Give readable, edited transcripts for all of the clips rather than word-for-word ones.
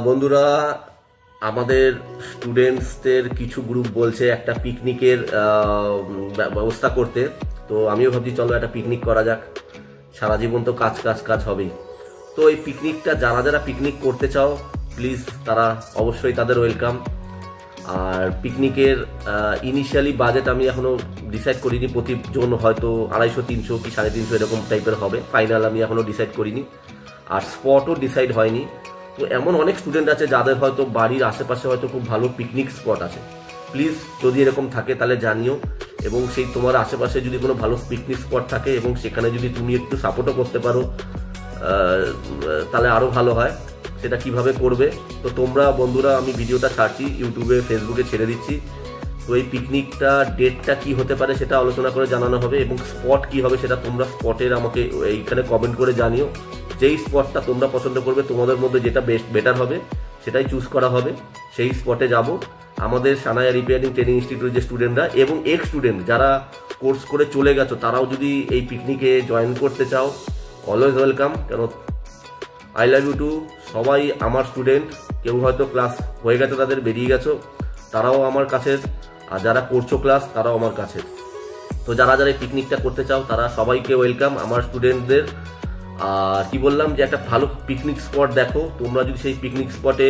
বন্ধুরা, আমাদের স্টুডেন্টসদের কিছু গ্রুপ বলছে একটা পিকনিকের ব্যবস্থা করতে। তো আমিও ভাবছি চলো একটা পিকনিক করা যাক। সারা জীবন তো কাজ কাজ কাজ হবেই। তো এই পিকনিকটা যারা যারা পিকনিক করতে চাও প্লিজ তারা অবশ্যই তাদের ওয়েলকাম। আর পিকনিকের ইনিশিয়ালি বাজেট আমি এখনো ডিসাইড করিনি। প্রতিজন হয়তো 250-300 কি 350 এরকম টাইপের হবে। ফাইনাল আমি এখনো ডিসাইড করিনি। আর স্পটও ডিসাইড হয়নি। তো এমন অনেক স্টুডেন্ট আছে যাদের হয়তো বাড়ির আশেপাশে হয়তো খুব ভালো পিকনিক স্পট আছে। প্লিজ যদি এরকম থাকে তাহলে জানিও, এবং সেই তোমার আশেপাশে যদি কোনো ভালো পিকনিক স্পট থাকে এবং সেখানে যদি তুমি একটু সাপোর্টও করতে পারো তাহলে আরও ভালো হয়। সেটা কিভাবে করবে তো তোমরা বন্ধুরা, আমি ভিডিওটা ছাড়ছি ইউটিউবে, ফেসবুকে ছেড়ে দিচ্ছি। তো এই পিকনিকটা ডেটটা কি হতে পারে সেটা আলোচনা করে জানানো হবে, এবং স্পট কি হবে সেটা তোমরা স্পটের আমাকে এইখানে কমেন্ট করে জানিও। যেই স্পটটা তোমরা পছন্দ করবে, তোমাদের মধ্যে যেটা বেটার হবে সেটাই চুজ করা হবে। সেই স্পটে যাব। আমাদের সানায়া রিপেয়ারিং ট্রেনিং ইনস্টিটিউটের যে স্টুডেন্টরা এবং এক্স স্টুডেন্ট যারা কোর্স করে চলে গেছো, তারাও যদি এই পিকনিকে জয়েন করতে চাও, অলওয়েজ ওয়েলকাম। কেন, আই লাভ ইউ টু সবাই আমার স্টুডেন্ট। কেউ হয়তো ক্লাস হয়ে গেছে, তাদের বেরিয়ে গেছো, তারাও আমার কাছের। আর যারা করছো ক্লাস, তারাও আমার কাছের। তো যারা যারা এই পিকনিকটা করতে চাও তারা সবাইকে ওয়েলকাম, আমার স্টুডেন্টদের। আর কি বললাম যে একটা ভালো পিকনিক স্পট দেখো। তোমরা যদি সেই পিকনিক স্পটে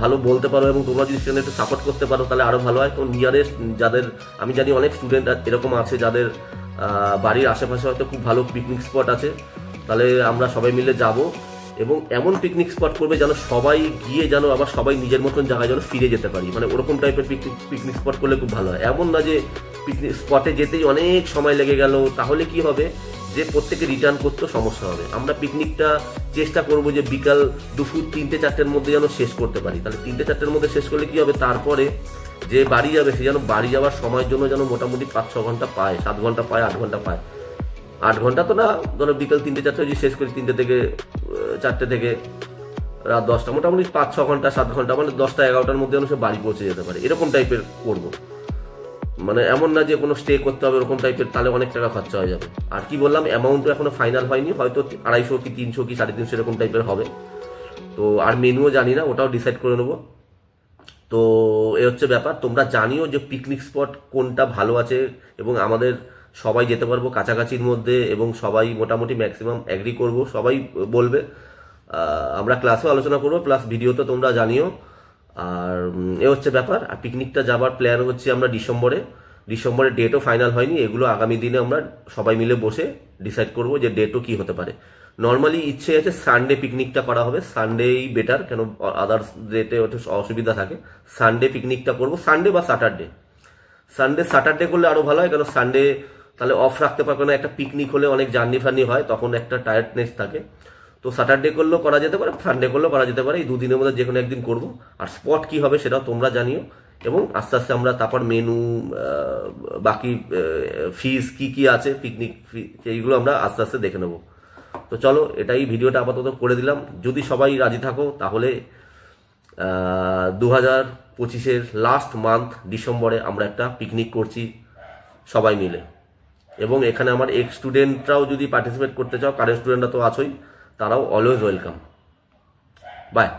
ভালো বলতে পারো এবং তোমরা যদি সেখানে একটু সাপোর্ট করতে পারো তাহলে আরও ভালো হয়। তো নিয়ারেস্ট যাদের, আমি জানি অনেক স্টুডেন্ট এরকম আছে যাদের বাড়ির আশেপাশে হয়তো খুব ভালো পিকনিক স্পট আছে, তাহলে আমরা সবাই মিলে যাব এবং এমন পিকনিক স্পট করবে যেন সবাই গিয়ে যেন আবার সবাই নিজের মতন জায়গায় যেন ফিরে যেতে পারি। মানে ওরকম টাইপের পিকনিক স্পট করলে খুব ভালো হয়। এমন না যে পিকনিক স্পটে যেতেই অনেক সময় লেগে গেল, তাহলে কি হবে যে প্রত্যেকে রিটার্ন করতে সমস্যা হবে। আমরা পিকনিকটা চেষ্টা করব যে বিকাল দুপুর 3-4টের মধ্যে যেন শেষ করতে পারি। তাহলে 3-4টের মধ্যে শেষ করলে কি হবে, তারপরে যে বাড়ি যাবে সে যেন বাড়ি যাওয়ার সময়ের জন্য যেন মোটামুটি 5-6 ঘন্টা পায়, 7 ঘন্টা পায়, 8 ঘন্টা পায়। 8 ঘন্টা তো না, ধরো বিকাল 3-4টে যদি শেষ করি, 3টে থেকে 4টে থেকে রাত 10টা, মোটামুটি 5-6 ঘন্টা 7 ঘন্টা, মানে 10টা-11টার মধ্যে যেন সে বাড়ি পৌঁছে যেতে পারে, এরকম টাইপের করবো। মানে এমন না যে কোনো স্টে করতে হবে ওরকম টাইপের, তাহলে অনেক টাকা খরচা হয়ে যাবে। আর কি বললাম, অ্যামাউন্টও এখনো ফাইনাল হয়নি, হয়তো 250 কি 300 কি 350 এরকম টাইপের হবে। তো আর মেনুও জানি না, ওটাও ডিসাইড করে নেবো। তো এ হচ্ছে ব্যাপার। তোমরা জানিও যে পিকনিক স্পট কোনটা ভালো আছে, এবং আমাদের সবাই যেতে পারবো কাছাকাছির মধ্যে, এবং সবাই মোটামুটি ম্যাক্সিমাম অ্যাগ্রি করবো, সবাই বলবে। আমরা ক্লাসেও আলোচনা করবো, প্লাস ভিডিওতে তোমরা জানিও। আর এ হচ্ছে ব্যাপার। আর পিকনিকটা যাবার প্ল্যান হচ্ছে আমরা ডিসেম্বরে ডেটও ফাইনাল হয়নি, এগুলো আগামী দিনে আমরা সবাই মিলে বসে ডিসাইড করবো যে ডেটও কি হতে পারে। নর্মালি ইচ্ছে আছে সানডে পিকনিকটা করা হবে, সানডেই বেটার, কেন আদার্স ডেটে একটু অসুবিধা থাকে। সানডে পিকনিকটা করবো, সানডে বা স্যাটারডে। স্যাটারডে করলে আরো ভালো হয়, কেন সানডে তাহলে অফ রাখতে পারবে না। একটা পিকনিক হলে অনেক জার্নি ফার্নি হয়, তখন একটা টায়ার্ডনেস থাকে। তো স্যাটারডে করলেও করা যেতে পারে, সানডে করলেও করা যেতে পারে। এই দুদিনের মধ্যে যে কোনো একদিন করবো। আর স্পট কি হবে সেটাও তোমরা জানিও, এবং আস্তে আস্তে আমরা তারপর মেনু, বাকি ফিজ কি কি আছে, পিকনিক ফি, এইগুলো আমরা আস্তে আস্তে দেখে নেবো। তো চলো, এটাই ভিডিওটা আপাতত করে দিলাম। যদি সবাই রাজি থাকো তাহলে 2025-এর লাস্ট মান্থ ডিসেম্বরে আমরা একটা পিকনিক করছি সবাই মিলে। এবং এখানে আমার এক্স স্টুডেন্টরাও যদি পার্টিসিপেট করতে চাও, কারেন্ট স্টুডেন্টরা তো আছোই, তারাও অলওয়েজ ওয়েলকাম। বাই।